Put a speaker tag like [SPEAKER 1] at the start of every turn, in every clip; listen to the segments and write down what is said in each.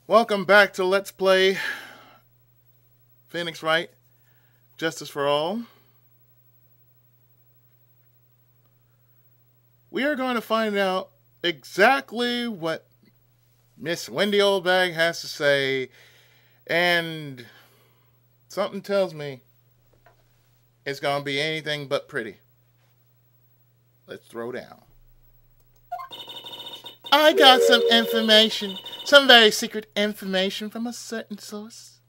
[SPEAKER 1] Welcome back to Let's Play Phoenix Wright, Justice for All. We are going to find out exactly what Miss Wendy Oldbag has to say, and something tells me it's going to be anything but pretty. Let's throw down. I got some information, some very secret information from a certain source.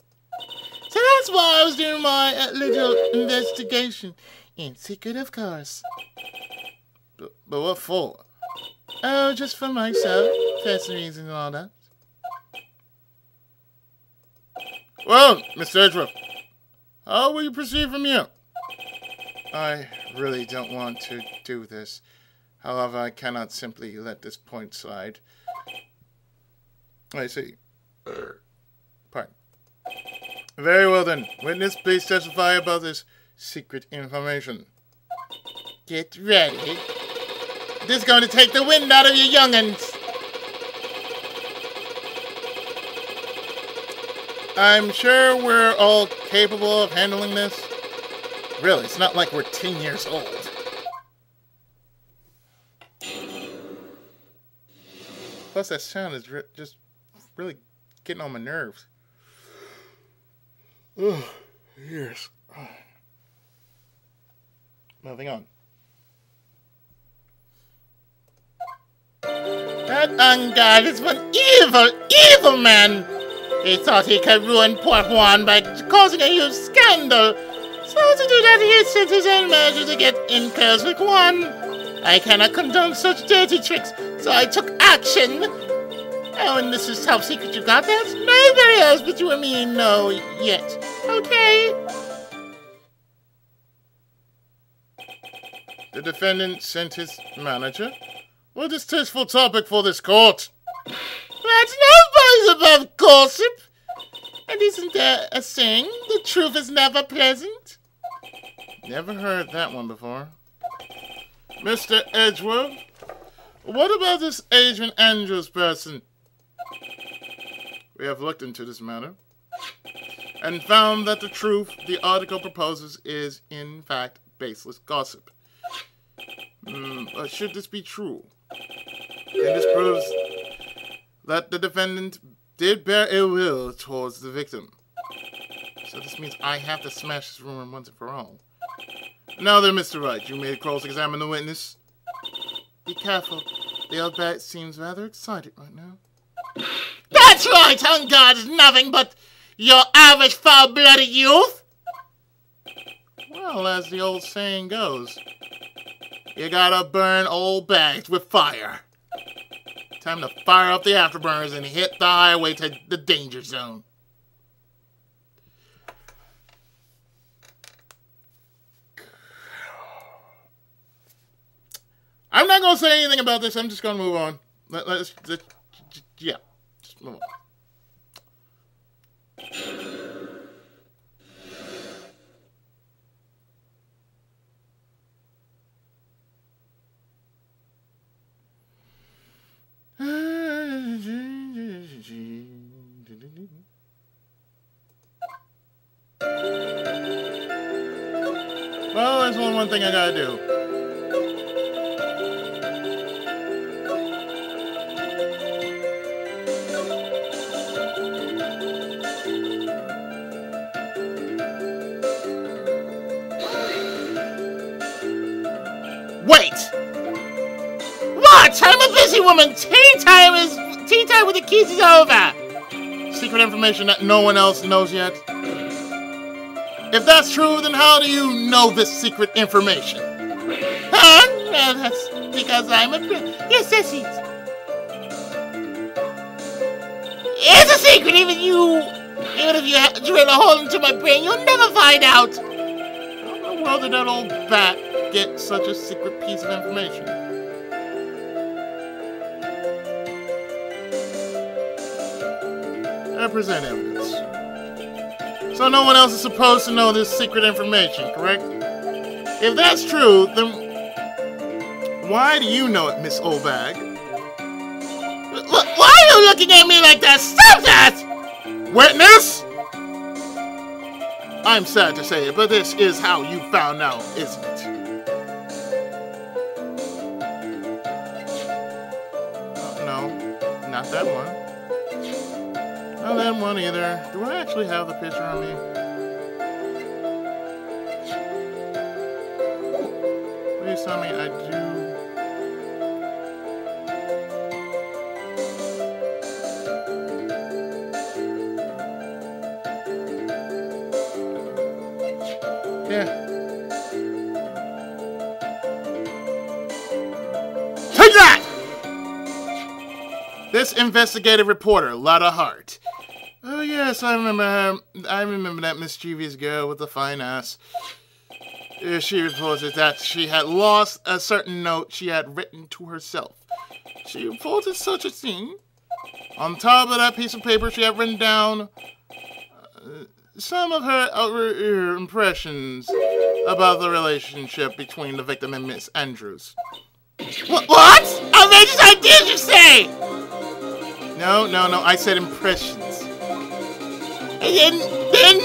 [SPEAKER 1] So that's why I was doing my little investigation. In secret, of course. But what for? Oh, just for myself. Personal reasons and all that. Well, Mr. Edgeworth, how will you proceed from here? I really don't want to do this. However, I cannot simply let this point slide. I see. Pardon. Very well then. Witness, please testify about this secret information. Get ready. This is going to take the wind out of you young'uns. I'm sure we're all capable of handling this. Really, it's not like we're 10 years old. Plus, that sound is just really getting on my nerves. Ugh, ears. Moving on. That Ungard is one evil man. He thought he could ruin poor Juan by causing a huge scandal. So to do that, he sent his own manager to get in curls with Juan. I cannot condone such dirty tricks, so I took action. Oh, and this is how secret you got that? Nobody else but you and me know yet. Okay? The defendant sent his manager. What a distasteful topic for this court. But nobody's above gossip. And isn't there a saying, the truth is never pleasant? Never heard that one before. Mr. Edgeworth, what about this Adrian Andrews person? We have looked into this matter and found that the truth the article proposes is, in fact, baseless gossip. But should this be true? And this proves that the defendant did bear ill will towards the victim. So this means I have to smash this rumor once and for all. Now then, Mr. Wright, you may cross-examine the witness. Be careful. The old bat seems rather excited right now. That's right! Ungard is nothing but your average foul-blooded youth! Well, as the old saying goes, you gotta burn old bags with fire. Time to fire up the afterburners and hit the highway to the danger zone. I'm not going to say anything about this. I'm just going to move on. Let's yeah, just move on. Well, there's only one thing I gotta do. Wait! What? I'm a busy woman! Tea time with the keys is over! Secret information that no one else knows yet? If that's true, then how do you know this secret information? Huh? Well, that's because I'm a yes, it is. It's a secret, even if you drill a hole into my brain, you'll never find out! How in the world did that old bat get such a secret piece of information? I present evidence. So no one else is supposed to know this secret information, correct? If that's true, then why do you know it, Miss Oldbag? Why are you looking at me like that? Stop that! Witness? I'm sad to say it, but this is how you found out, isn't it? No, not that one. Not that one either. Do I actually have the picture on me? Please tell me I do. Yeah. Take that! This investigative reporter, Lotta Hart. Oh yes, I remember her. I remember that mischievous girl with the fine ass. She reported that she had lost a certain note she had written to herself. She reported such a thing. On top of that piece of paper, she had written down some of her impressions about the relationship between the victim and Miss Andrews. What? Outrageous ideas, you say? No, I said impressions. And then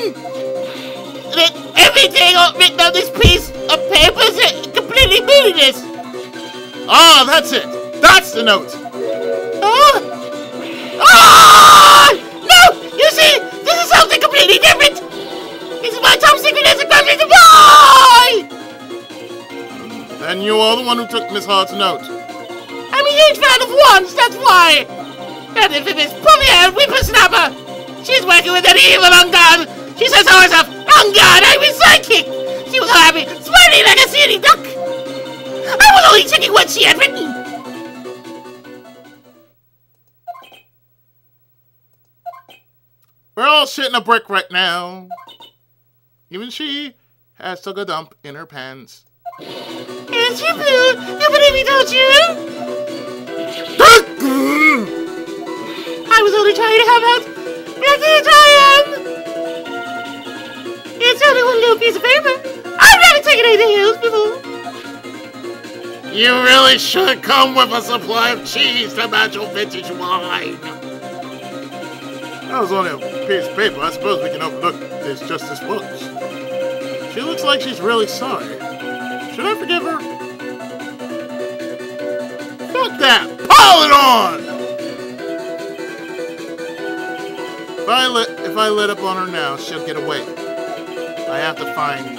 [SPEAKER 1] everything written on this piece of paper is completely meaningless. Ah, that's it. That's the note. No! You see, this is something completely different. This is my top secret as a country. Why? And you are the one who took Miss Hart's note. I'm a huge fan of wands, that's why. That infamous puffy-haired whippersnapper. She's working with an evil ungod. She says to herself, ungod, I'm his sidekick. She was so happy, smiling like a silly duck. I was only checking what she had written. We're all shitting a brick right now. Even she has took a dump in her pants. Is you blue? You believe me, don't you? I was only trying to help out. Yes, I am. It's only one little piece of paper. I've never taken anything else before. You really should come with a supply of cheese to match your vintage wine. That was only a piece of paper. I suppose we can overlook this just as looks. She looks like she's really sorry. Should I forgive her? Fuck that! Pile it on! If I let up on her now, she'll get away. I have to find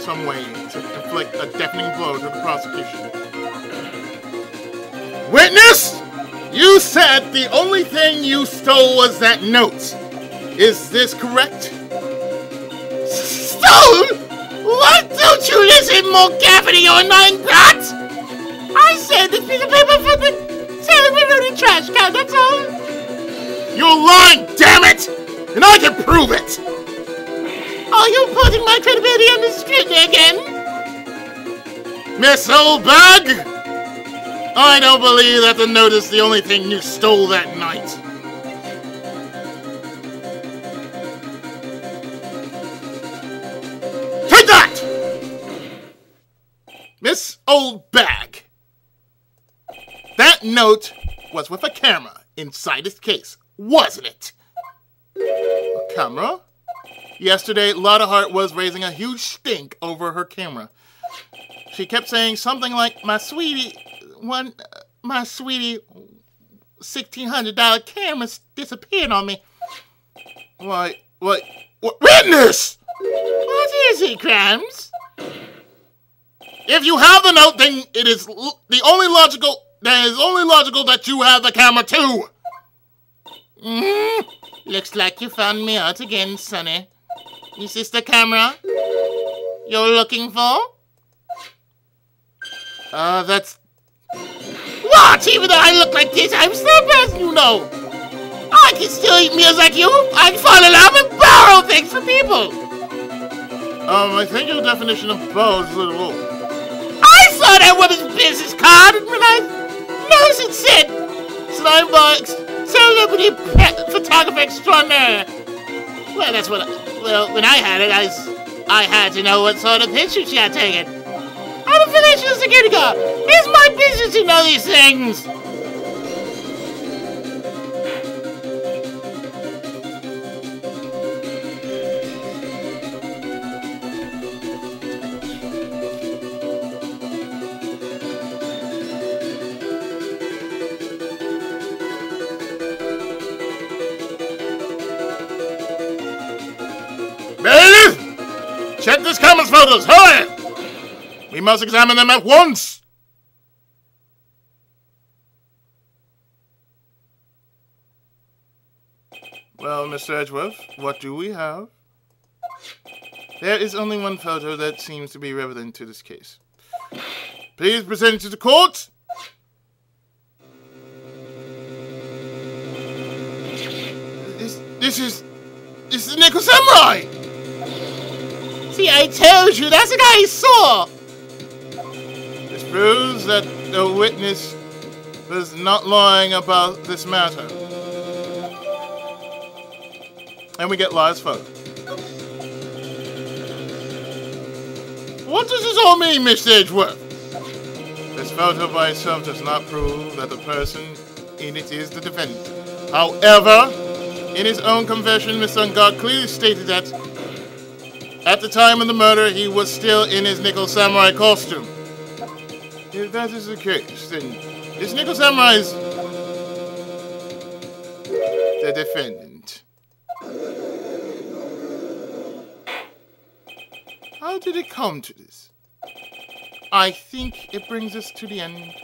[SPEAKER 1] some way to inflict a deafening blow to the prosecution. Witness! You said the only thing you stole was that note. Is this correct? Stole? What? Don't you listen, more gaffing, you annoying brat? I said this piece of paper from the celebrity trash can, that's all. You're lying, damn it! And I can prove it! Are you putting my credibility on the scrutiny again? Miss Oldbag? I don't believe that the note is the only thing you stole that night. Take that! Miss Oldbag. That note was with a camera inside its case, wasn't it? A camera? Yesterday, Lotta Hart was raising a huge stink over her camera. She kept saying something like, my sweetie, $1,600 camera's disappeared on me. What, witness! What is it, Krams? If you have the note, then it is only logical that you have the camera too. Looks like you found me out again, Sonny. Is this the camera you're looking for? That's... What? Even though I look like this, I'm still a person, you know. I can still eat meals like you. I can fall in love and borrow things from people. I think your definition of borrow is a little old. I saw that woman's business card and when I noticed it said, Slimebox, celebrity photographer extraordinaire. Well, that's what when I had it, I had to know what sort of picture she had taken. I'm a financial security guard. It's my business to know these things. this camera's photos! Hurry! We must examine them at once! Well, Mr. Edgeworth, what do we have? There is only one photo that seems to be relevant to this case. Please present it to the court! This is the Nickel Samurai! See, I told you, that's the guy he saw! This proves that the witness was not lying about this matter. And we get Lai's photo. What does this all mean, Mr. Edgeworth? This photo by itself does not prove that the person in it is the defendant. However, in his own confession, Mr. Ungard clearly stated that at the time of the murder, he was still in his Nickel Samurai costume. If that is the case, then this Nickel Samurai is the defendant. How did it come to this? I think it brings us to the end.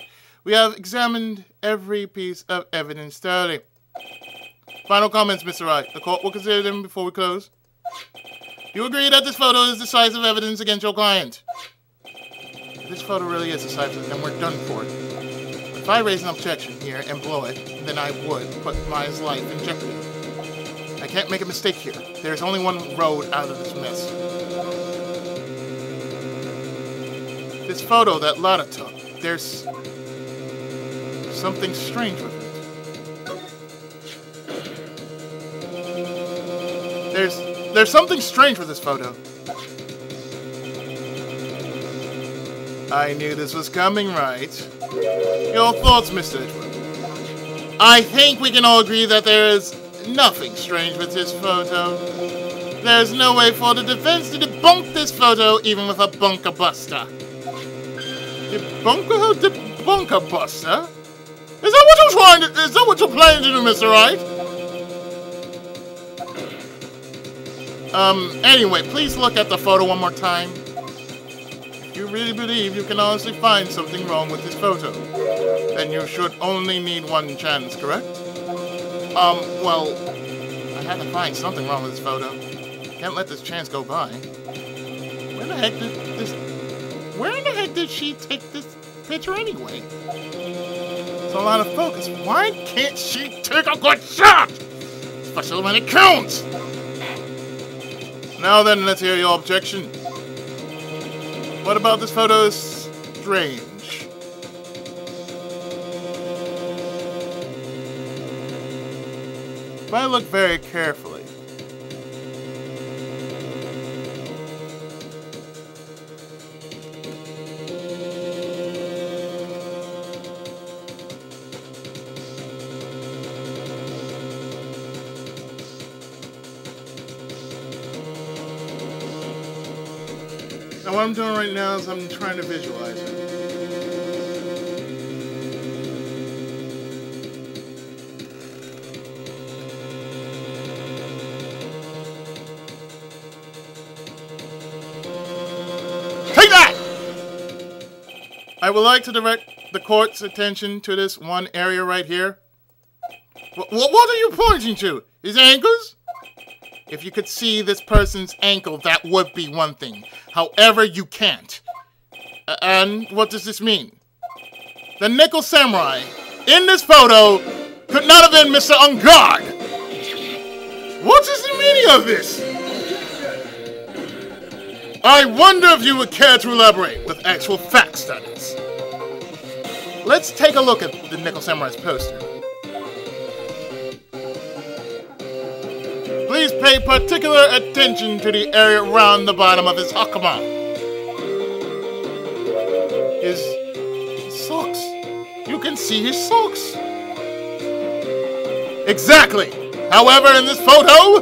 [SPEAKER 1] We have examined every piece of evidence thoroughly. Final comments, Mr. Wright. The court will consider them before we close. Do you agree that this photo is decisive evidence against your client? If this photo really is decisive, then we're done for it. If I raise an objection here and blow it, then I would put my life in jeopardy. I can't make a mistake here. There's only one road out of this mess. This photo that Lada took, there's something strange with it. There's something strange with this photo. I knew this was coming, right? Your thoughts, Mr. Edgeworth? I think we can all agree that there is nothing strange with this photo. There's no way for the defense to debunk this photo even with a bunker buster. Bunker buster? Is that what you're planning to do, Mr. Wright? Anyway, please look at the photo one more time. If you really believe you can honestly find something wrong with this photo, then you should only need one chance, correct? Well, I had to find something wrong with this photo. Can't let this chance go by. Where in the heck did she take this picture anyway? It's a lot of focus. Why can't she take a good shot? Especially when it counts! Now then, let's hear your objection. What about this photo is strange? If I look very carefully, now what I'm doing right now is I'm trying to visualize it. Take that! I would like to direct the court's attention to this one area right here. What are you pointing to? His ankles? If you could see this person's ankle, that would be one thing. However, you can't. And what does this mean? The Nickel Samurai in this photo could not have been Mr. Ungard. What is the meaning of this? I wonder if you would care to elaborate with actual fact studies. Let's take a look at the Nickel Samurai's poster. Please pay particular attention to the area around the bottom of his hakama. His socks. You can see his socks. Exactly. However, in this photo,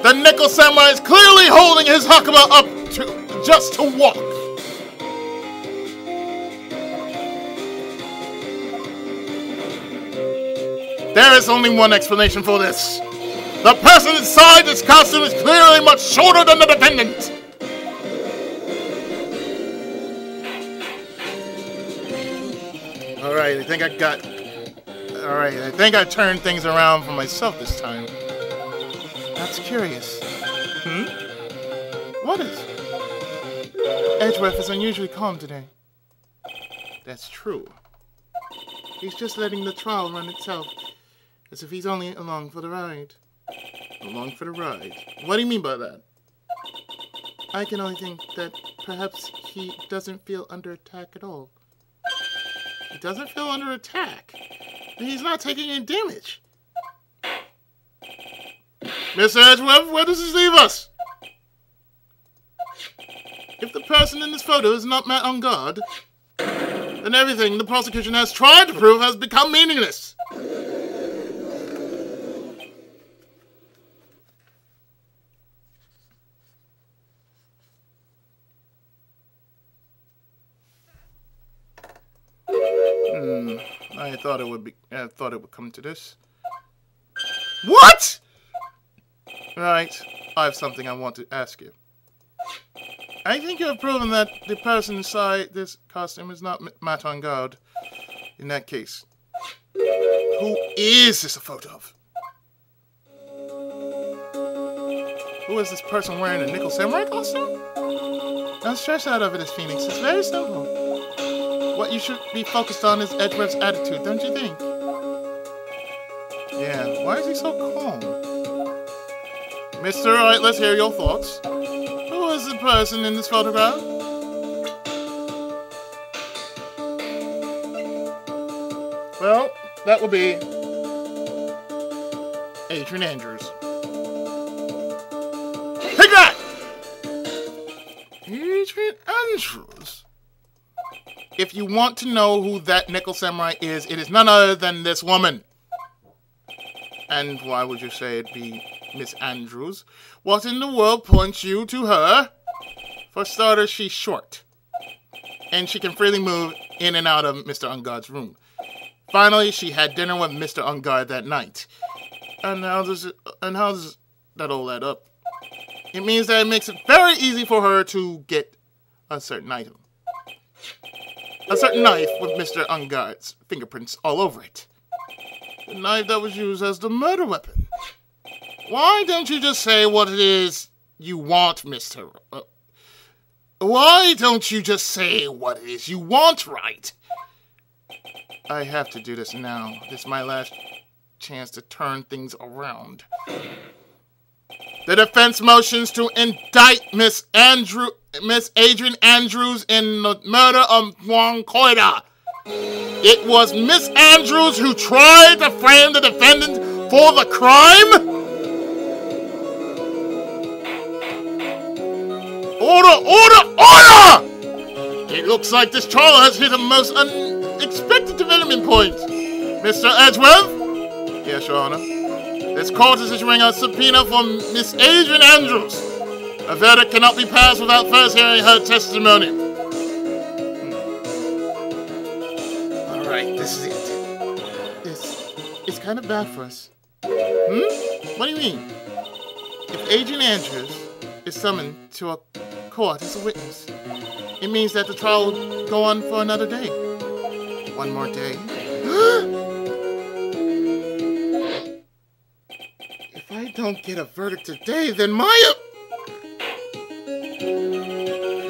[SPEAKER 1] the Nickel Samurai is clearly holding his hakama up just to walk. There is only one explanation for this. The person inside this costume is clearly much shorter than the defendant. Alright, I think I turned things around for myself this time. That's curious. What is? Edgeworth is unusually calm today. That's true. He's just letting the trial run itself, as if he's only along for the ride. Along for the ride? What do you mean by that? I can only think that perhaps he doesn't feel under attack at all. He doesn't feel under attack? He's not taking any damage. Mr. Edgeworth, where does this leave us? If the person in this photo is not met on guard, then everything the prosecution has tried to prove has become meaningless. I thought it would come to this. What? Right, I have something I want to ask you. I think you have proven that the person inside this costume is not Matt on guard. In that case, who is this a photo of? Who is this person wearing a nickel samurai costume? Don't stress out over this, Phoenix. It's very simple. What you should be focused on is Edgeworth's attitude, don't you think? Yeah, why is he so calm? Mr. Wright, let's hear your thoughts. Who is the person in this photograph? Well, that will be Adrian Andrews. Take that! Adrian Andrews? If you want to know who that nickel samurai is, it is none other than this woman. And why would you say it be Miss Andrews? What in the world points you to her? For starters, she's short. And she can freely move in and out of Mr. Unguard's room. Finally, she had dinner with Mr. Unguard that night. And how does that all add up? It means that it makes it very easy for her to get a certain item. A certain knife with Mr. Unguard's fingerprints all over it. The knife that was used as the murder weapon. Why don't you just say what it is you want, Mr. Why don't you just say what it is you want, Wright? I have to do this now. This is my last chance to turn things around. The defense motions to indict Miss Adrian Andrews in the murder of Juan Coida. It was Miss Andrews who tried to frame the defendant for the crime? Order! Order! Order! It looks like this trial has hit a most unexpected development point. Mr. Edgeworth? Yes, Your Honor. This court is issuing a subpoena for Miss Adrian Andrews. A verdict cannot be passed without first hearing her testimony. Alright, this is it. It's kind of bad for us. What do you mean? If Adrian Andrews is summoned to a court as a witness, it means that the trial will go on for another day. One more day. If I don't get a verdict today, then my...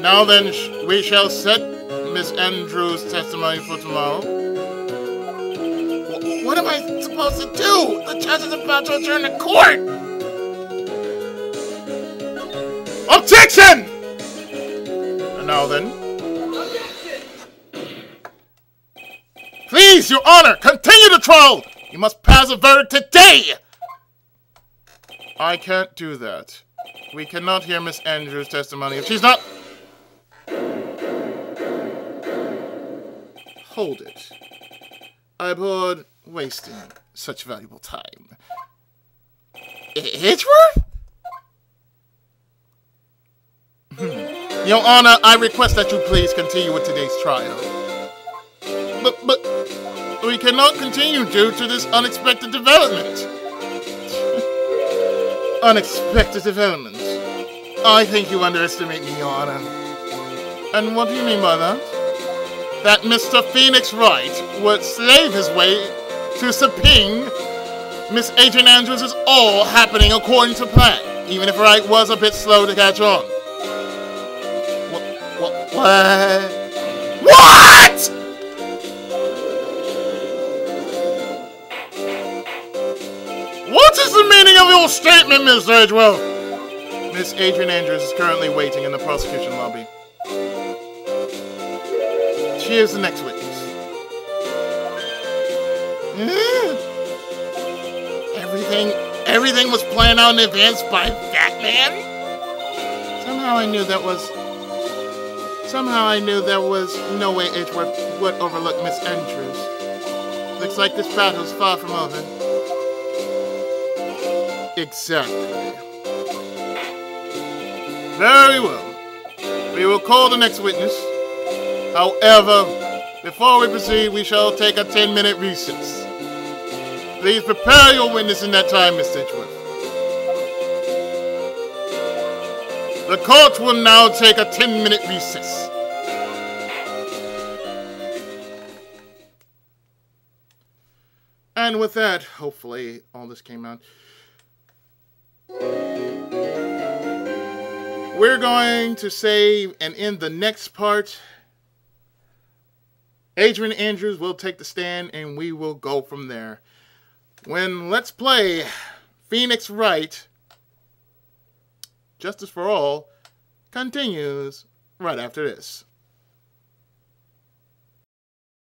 [SPEAKER 1] Now then, we shall set Miss Andrews' testimony for tomorrow. What am I supposed to do? The judge is about to adjourn the court! Objection! And now then... Please, Your Honor, continue the trial! You must pass a verdict today! I can't do that. We cannot hear Miss Andrews' testimony if she's not... Hold it. I abhorred wasting such valuable time. Edgeworth? Your Honor, I request that you please continue with today's trial. But we cannot continue due to this unexpected development. unexpected developments. I think you underestimate me, Your Honor. And what do you mean by that? That Mr. Phoenix Wright would slave his way to subpoena Miss Adrian Andrews is all happening according to plan, even if Wright was a bit slow to catch on. What? What? What is the meaning of your statement, Miss Edgewell? Miss Adrian Andrews is currently waiting in the prosecution lobby. She is the next witness. Everything was planned out in advance by that man? Somehow I knew there was no way Edgeworth would overlook Miss Andrews. Looks like this battle is far from over. Exactly. Very well. We will call the next witness. However, before we proceed, we shall take a 10-minute recess. Please prepare your witness in that time, Miss Edgeworth. The court will now take a 10-minute recess. And with that, hopefully all this came out. We're going to save and in the next part, Adrian Andrews will take the stand and we will go from there. When Let's Play Phoenix Wright, Justice for All continues right after this.